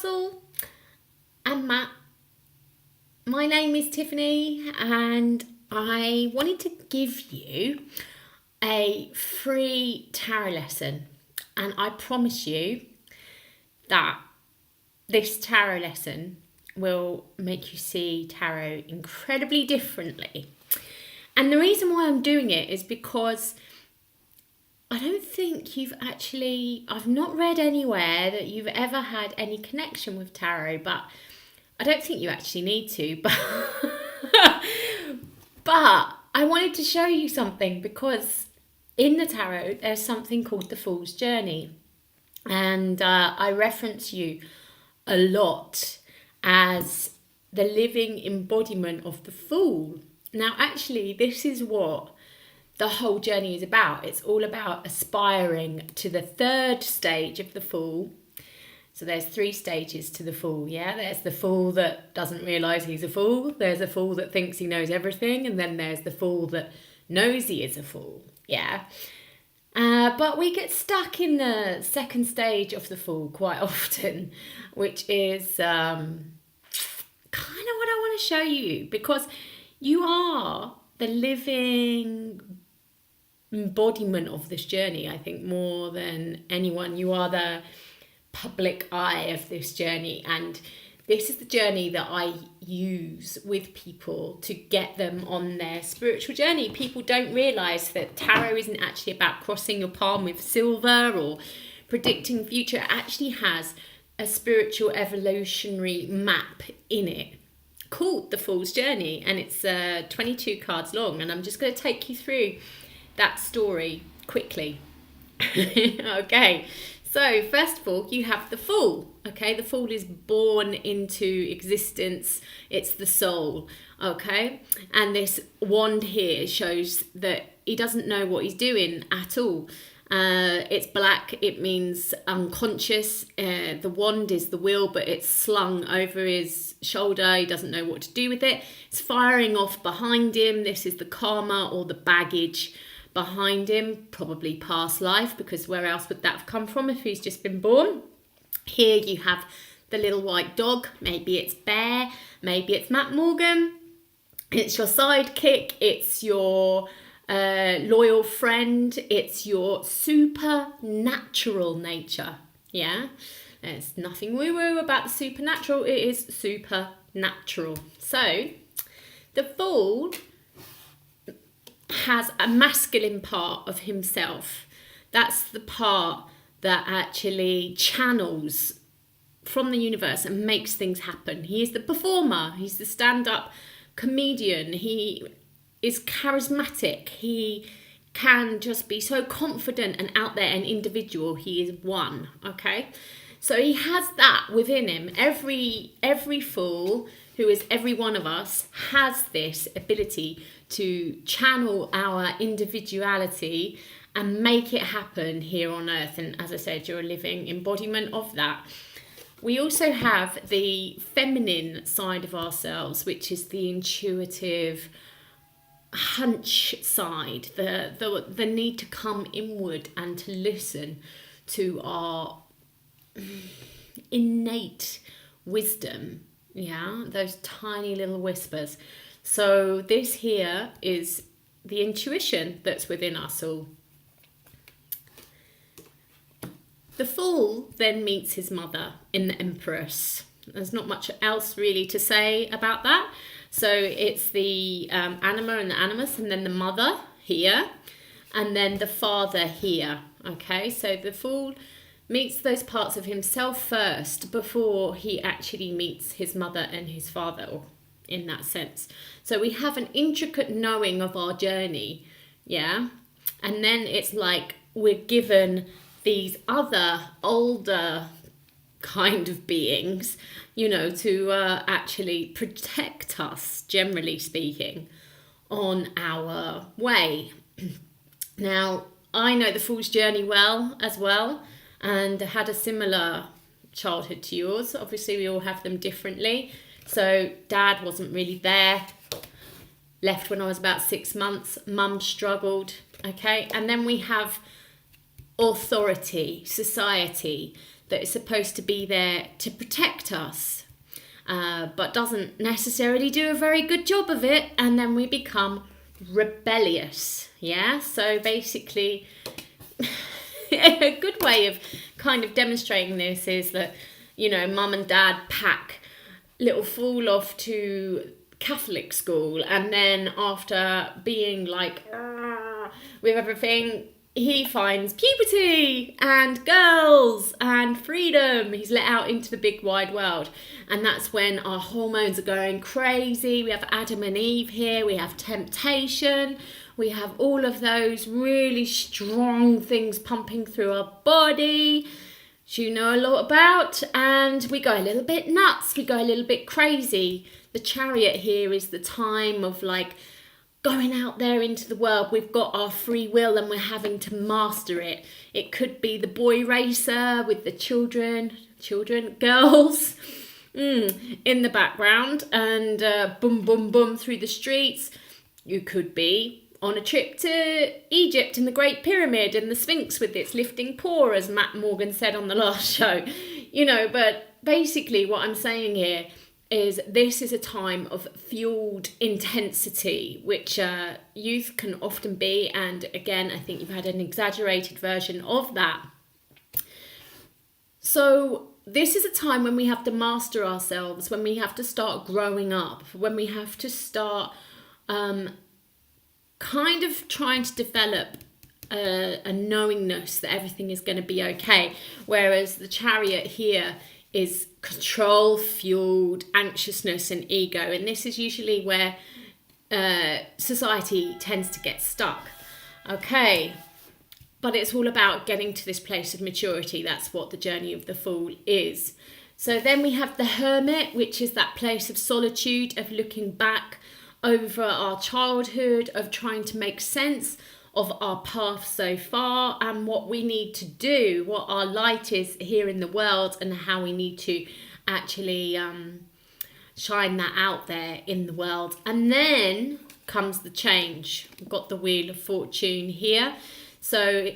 Russell and Matt. My name is Tiffany, and I wanted to give you a free tarot lesson. And I promise you that this tarot lesson will make you see tarot incredibly differently. And the reason why I'm doing it is because I don't think I've not read anywhere that you've ever had any connection with tarot, but I don't think you actually need to. But I wanted to show you something, because in the tarot, there's something called the Fool's Journey. And I reference you a lot as the living embodiment of the Fool. Now, actually, this is what the whole journey is about. It's all about aspiring to the third stage of the Fool. So there's 3 stages to the Fool, yeah? There's the Fool that doesn't realise he's a fool. There's a Fool that thinks he knows everything. And then there's the Fool that knows he is a fool, yeah? But we get stuck in the second stage of the Fool quite often, which is kind of what I want to show you, because you are the living embodiment of this journey. I think more than anyone, you are the public eye of this journey, and this is the journey that I use with people to get them on their spiritual journey. People don't realise that tarot isn't actually about crossing your palm with silver or predicting the future. It actually has a spiritual evolutionary map in it called the Fool's Journey, and it's 22 cards long, and I'm just going to take you through that story quickly. Okay, so first of all, you have the Fool. Okay, the Fool is born into existence. It's the soul. Okay, and this wand here shows that he doesn't know what he's doing at all. It's black. It means unconscious. The wand is the will, but it's slung over his shoulder. He doesn't know what to do with it. It's firing off behind him. This is the karma or the baggage behind him, probably past life, because where else would that have come from if he's just been born? Here you have the little white dog. Maybe it's Bear. Maybe it's Matt Morgan. It's your sidekick. It's your loyal friend. It's your supernatural nature. Yeah, there's nothing woo-woo about the supernatural. It is supernatural. So the Fool has a masculine part of himself. That's the part that actually channels from the universe and makes things happen. He is the performer. He's the stand-up comedian. He is charismatic. He can just be so confident and out there and individual. He is one, okay? So he has that within him. Every Fool, who is every one of us, has this ability to channel our individuality and make it happen here on earth. And as I said, you're a living embodiment of that. We also have the feminine side of ourselves, which is the intuitive hunch side, the need to come inward and to listen to our innate wisdom, yeah, those tiny little whispers. So this here is the intuition that's within us all. The Fool then meets his mother in the Empress. There's not much else really to say about that. So it's the anima and the animus, and then the mother here, and then the father here. Okay, so the Fool meets those parts of himself first before he actually meets his mother and his father, in that sense. So we have an intricate knowing of our journey, yeah? And then it's like we're given these other older kind of beings, you know, to actually protect us, generally speaking, on our way. Now, I know the Fool's Journey well as well, and had a similar childhood to yours. Obviously, we all have them differently. So Dad wasn't really there. Left when I was about 6 months. Mum struggled. Okay. And then we have authority, society, that is supposed to be there to protect us, but doesn't necessarily do a very good job of it, and then we become rebellious. Yeah, so basically a good way of kind of demonstrating this is that, you know, mum and dad pack little fool off to Catholic school, and then after being like with everything, he finds puberty and girls and freedom. He's let out into the big wide world, and that's when our hormones are going crazy. We have Adam and Eve here, we have temptation, we have all of those really strong things pumping through our body, which you know a lot about, and we go a little bit nuts, we go a little bit crazy. The Chariot here is the time of like going out there into the world. We've got our free will and we're having to master it. It could be the boy racer with the girls in the background, and boom, boom, boom through the streets. You could be on a trip to Egypt and the Great Pyramid and the Sphinx with its lifting paw, as Matt Morgan said on the last show. You know, but basically what I'm saying here is this is a time of fueled intensity, which youth can often be. And again, I think you've had an exaggerated version of that. So this is a time when we have to master ourselves, when we have to start growing up, when we have to start kind of trying to develop a knowingness that everything is going to be okay. Whereas the Chariot here is control-fueled anxiousness and ego. And this is usually where society tends to get stuck. Okay, but it's all about getting to this place of maturity. That's what the journey of the Fool is. So then we have the Hermit, which is that place of solitude, of looking back over our childhood, of trying to make sense of our path so far and what we need to do, what our light is here in the world, and how we need to actually shine that out there in the world. And then comes the change. We've got the Wheel of Fortune here. So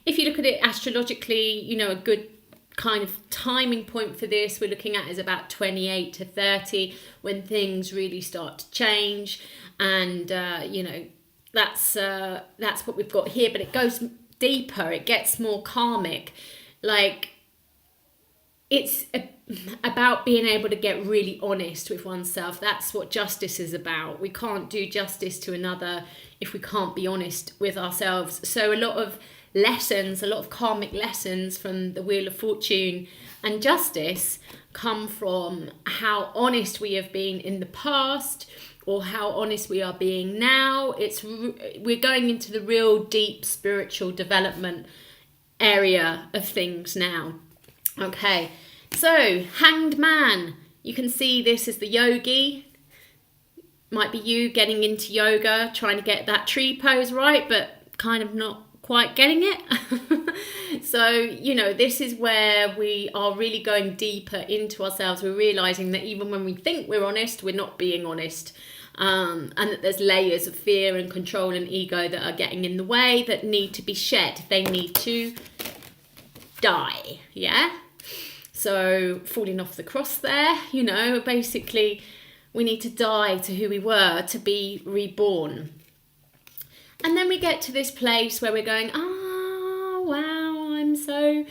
if you look at it astrologically, you know, a good kind of timing point for this we're looking at is about 28 to 30, when things really start to change. And you know, that's what we've got here, but it goes deeper, it gets more karmic. Like, it's about being able to get really honest with oneself. That's what justice is about. We can't do justice to another if we can't be honest with ourselves. So a lot of lessons, a lot of karmic lessons from the Wheel of Fortune and justice come from how honest we have been in the past, or how honest we are being now. We're going into the real deep spiritual development area of things now. Okay, so Hanged Man. You can see this as the yogi. Might be you getting into yoga, trying to get that tree pose right, but kind of not quite getting it. So, you know, this is where we are really going deeper into ourselves. We're realizing that even when we think we're honest, we're not being honest. And that there's layers of fear and control and ego that are getting in the way, that need to be shed. They need to die, yeah? So falling off the cross there, you know, basically we need to die to who we were to be reborn. And then we get to this place where we're going, oh, wow, I'm so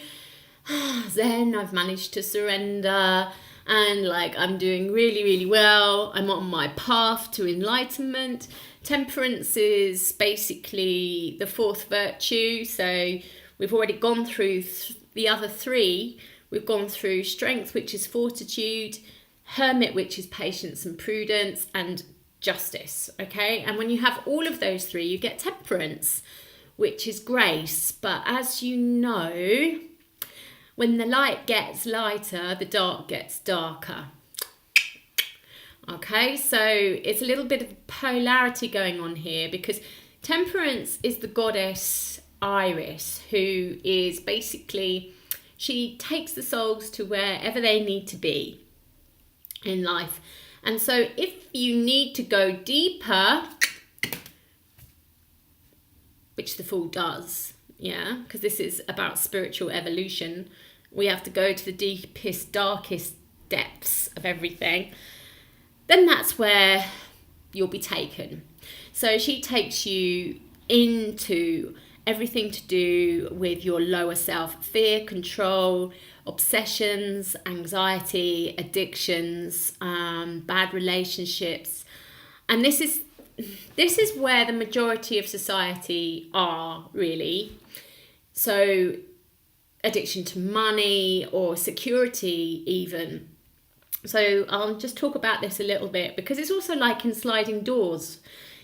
zen, I've managed to surrender. And like, I'm doing really, really well. I'm on my path to enlightenment. Temperance is basically the fourth virtue. So we've already gone through the other three. We've gone through strength, which is fortitude, hermit, which is patience and prudence, and justice. Okay. And when you have all of those three, you get temperance, which is grace. But as you know, when the light gets lighter, the dark gets darker. Okay, so it's a little bit of polarity going on here, because temperance is the goddess Iris, who is basically, she takes the souls to wherever they need to be in life. And so if you need to go deeper, which the Fool does, yeah, because this is about spiritual evolution. We have to go to the deepest, darkest depths of everything. Then that's where you'll be taken. So she takes you into everything to do with your lower self: fear, control, obsessions, anxiety, addictions, bad relationships. And this is where the majority of society are, really. So addiction to money or security even. So I'll just talk about this a little bit, because it's also like in sliding doors.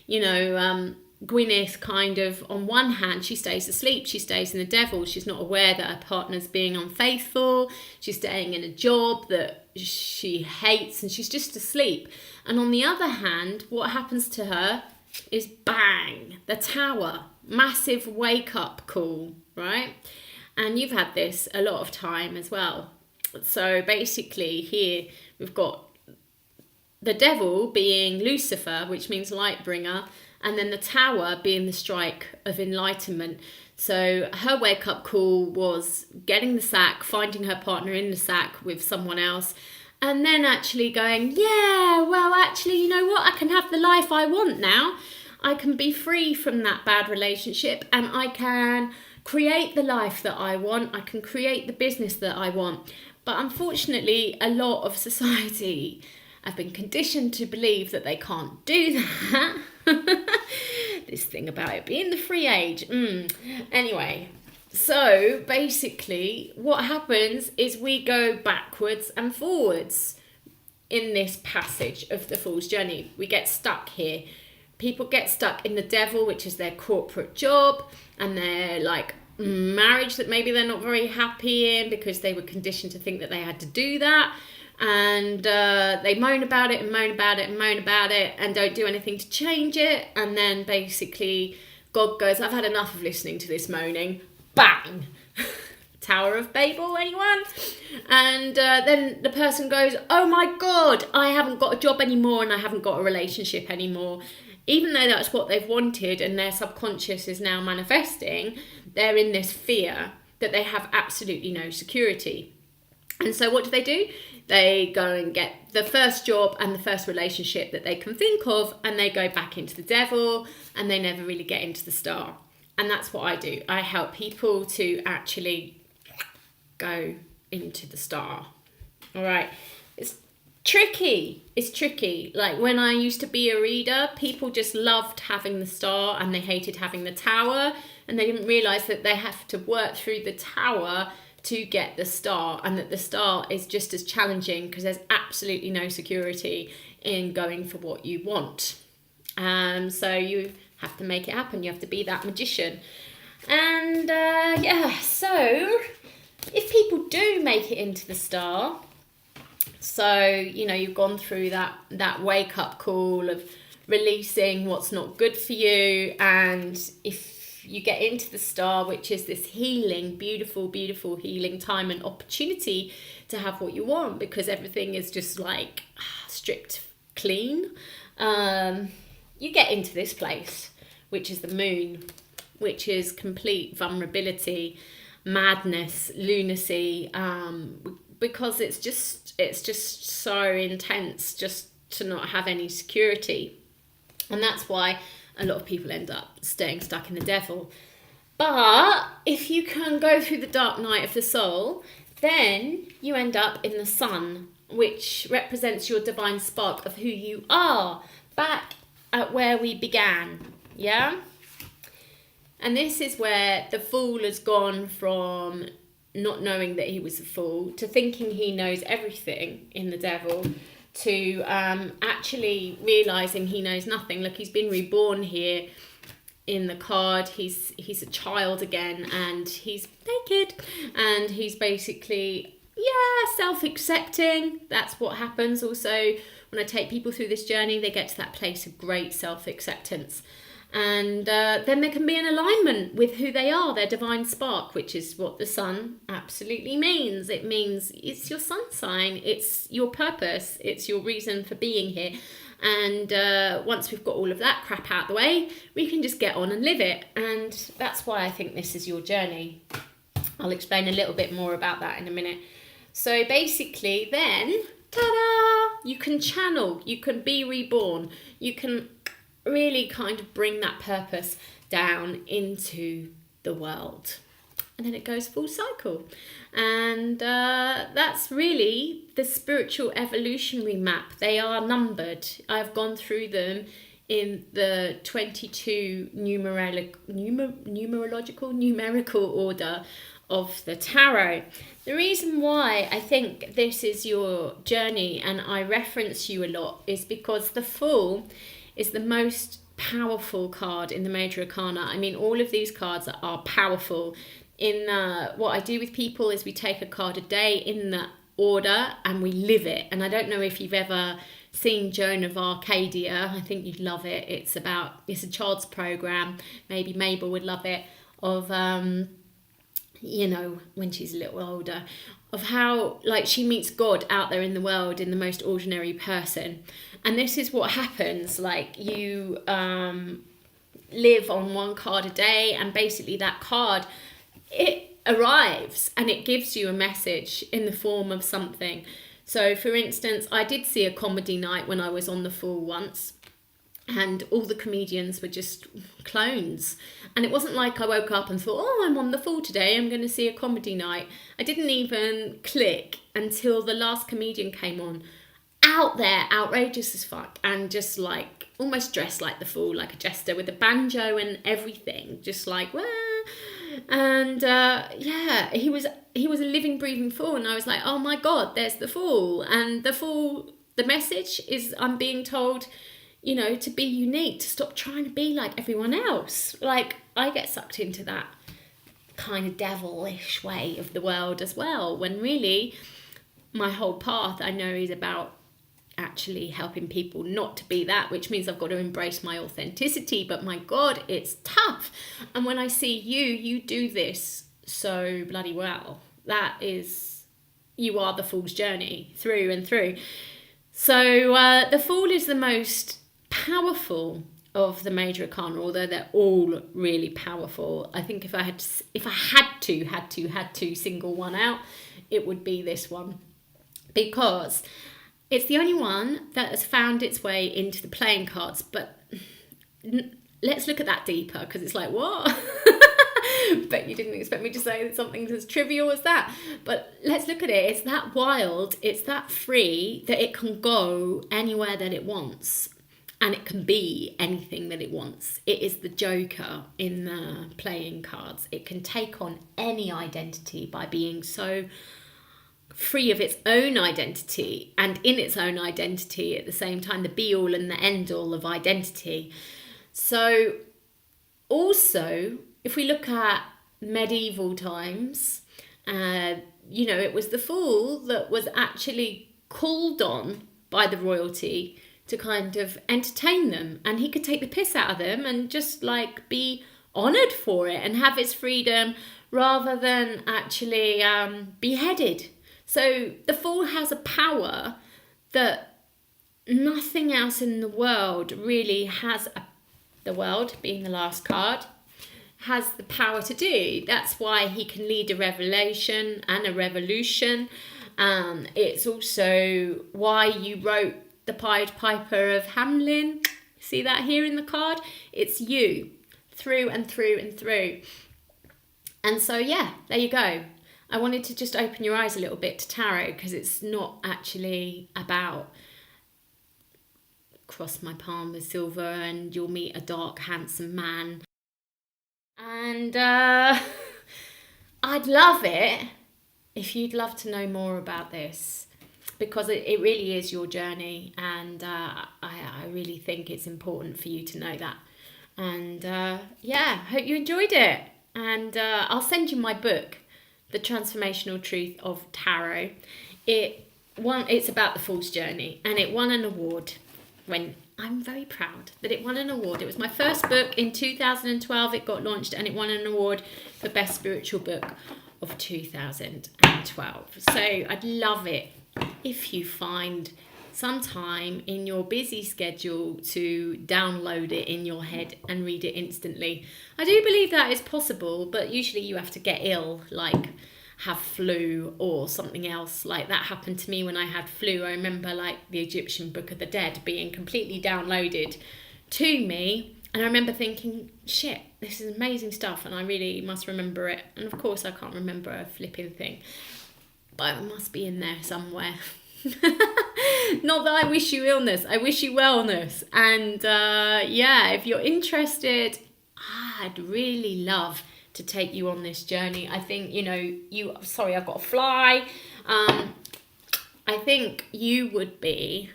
You know, Gwyneth kind of, on one hand, she stays asleep, she stays in the devil, she's not aware that her partner's being unfaithful, she's staying in a job that she hates, and she's just asleep. And on the other hand, what happens to her is bang, the tower, massive wake up call, right? And you've had this a lot of time as well. So basically here we've got the devil being Lucifer, which means light bringer, and then the tower being the strike of enlightenment. So her wake up call was getting the sack, finding her partner in the sack with someone else, and then actually going, yeah, well, actually, you know what? I can have the life I want now. I can be free from that bad relationship, and I can create the life that I want. I can create the business that I want. But unfortunately, a lot of society have been conditioned to believe that they can't do that. This thing about it being the free age. Anyway, so basically what happens is we go backwards and forwards in this passage of the Fool's Journey. We get stuck here. People get stuck in the devil, which is their corporate job, and their like marriage that maybe they're not very happy in because they were conditioned to think that they had to do that. And they moan about it and moan about it and moan about it and don't do anything to change it. And then basically God goes, I've had enough of listening to this moaning. Bang! Tower of Babel, anyone? And then the person goes, oh my God, I haven't got a job anymore and I haven't got a relationship anymore. Even though that's what they've wanted and their subconscious is now manifesting, they're in this fear that they have absolutely no security. And so what do? They go and get the first job and the first relationship that they can think of, and they go back into the devil, and they never really get into the star. And that's what I do. I help people to actually go into the star. All right. It's tricky. It's tricky. Like when I used to be a reader, people just loved having the star and they hated having the tower, and they didn't realize that they have to work through the tower to get the star, and that the star is just as challenging because there's absolutely no security in going for what you want. So you have to make it happen. You have to be that magician. And so if people do make it into the star, so, you know, you've gone through that wake up call of releasing what's not good for you, and if you get into the star, which is this healing, beautiful, beautiful healing time and opportunity to have what you want, because everything is just like stripped clean. You get into this place, which is the moon, which is complete vulnerability, madness, lunacy, because it's just so intense just to not have any security. And that's why a lot of people end up staying stuck in the devil. But if you can go through the dark night of the soul, then you end up in the sun, which represents your divine spark of who you are, back at where we began. Yeah? And this is where the fool has gone from not knowing that he was a fool to thinking he knows everything in the devil, to actually realising he knows nothing. Look, he's been reborn here in the card. He's a child again, and he's naked, and he's basically, self-accepting. That's what happens. Also, when I take people through this journey, they get to that place of great self-acceptance. And then there can be an alignment with who they are, their divine spark, which is what the sun absolutely means. It means it's your sun sign, it's your purpose, it's your reason for being here. And once we've got all of that crap out the way, we can just get on and live it. And that's why I think this is your journey. I'll explain a little bit more about that in a minute. So basically then, ta-da, you can channel, you can be reborn, you can really kind of bring that purpose down into the world. And then it goes full cycle. And that's really the spiritual evolutionary map. They are numbered. I've gone through them in the 22 numerical order of the tarot. The reason why I think this is your journey and I reference you a lot is because the Fool is the most powerful card in the Major Arcana. I mean, all of these cards are powerful. In what I do with people is we take a card a day in the order and we live it. And I don't know if you've ever seen Joan of Arcadia. I think you'd love it. It's a child's program. Maybe Mabel would love it. Of when she's a little older, of how like she meets God out there in the world in the most ordinary person. And this is what happens, like you live on one card a day, and basically that card, it arrives and it gives you a message in the form of something. So for instance, I did see a comedy night when I was on the Fool once, and all the comedians were just clones. And it wasn't like I woke up and thought, oh, I'm on the Fool today, I'm going to see a comedy night. I didn't even click until the last comedian came on. Out there, outrageous as fuck, and just like almost dressed like the Fool, like a jester with a banjo and everything, just like, wah. And he was a living, breathing Fool. And I was like, oh my God, there's the Fool. And the Fool, the message is I'm being told, to be unique, to stop trying to be like everyone else. Like, I get sucked into that kind of devilish way of the world as well, when really my whole path I know is about actually helping people not to be that, which means I've got to embrace my authenticity. But my God, it's tough. And when I see you do this so bloody well. You are the Fool's journey through and through. So the Fool is the most powerful of the Major Arcana, although they're all really powerful. I think if I had to single one out, it would be this one, because it's the only one that has found its way into the playing cards. But let's look at that deeper, because it's like, what? Bet you didn't expect me to say that something as trivial as that. But let's look at it. It's that wild, it's that free, that it can go anywhere that it wants. And it can be anything that it wants. It is the Joker in the playing cards. It can take on any identity by being so free of its own identity, and in its own identity at the same time, the be-all and the end-all of identity. So also, if we look at medieval times, it was the Fool that was actually called on by the royalty to kind of entertain them, and he could take the piss out of them and just like be honoured for it and have his freedom rather than actually beheaded. So the Fool has a power that nothing else in the world really has. The world, being the last card, has the power to do. That's why he can lead a revelation and a revolution. It's also why you wrote the Pied Piper of Hamelin. See that here in the card? It's you, through and through and through. And so, yeah, there you go. I wanted to just open your eyes a little bit to tarot, because it's not actually about cross my palm with silver and you'll meet a dark, handsome man. And I'd love it if you'd love to know more about this, because it really is your journey, and I really think it's important for you to know that. And hope you enjoyed it. And I'll send you my book, The Transformational Truth of Tarot. It's about the Fool's journey, and it won an award. I'm very proud that it won an award. It was my first book in 2012. It got launched and it won an award for Best Spiritual Book of 2012. So I'd love it if you find some time in your busy schedule to download it in your head and read it instantly. I do believe that is possible, but usually you have to get ill, like have flu or something else. Like that happened to me when I had flu. I remember like the Egyptian Book of the Dead being completely downloaded to me, and I remember thinking, shit, this is amazing stuff and I really must remember it. And of course I can't remember a flipping thing, but it must be in there somewhere. Not that I wish you illness, I wish you wellness. And yeah, if you're interested, I'd really love to take you on this journey. I think, sorry, I've got to fly. I think you would be,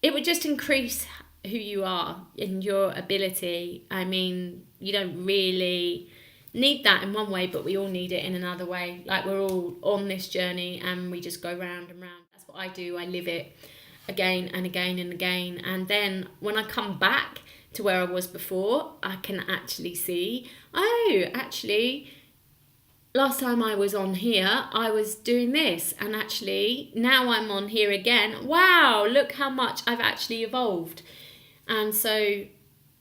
it would just increase who you are and your ability. I mean, you don't really need that in one way, but we all need it in another way. Like we're all on this journey and we just go round and round. That's what I do. I live it again and again and again. And then when I come back to where I was before, I can actually see, oh, actually, last time I was on here, I was doing this. And actually, now I'm on here again. Wow, look how much I've actually evolved. And so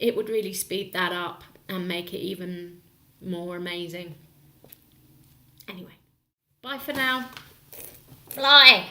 it would really speed that up and make it even more amazing. Anyway, bye for now. Fly!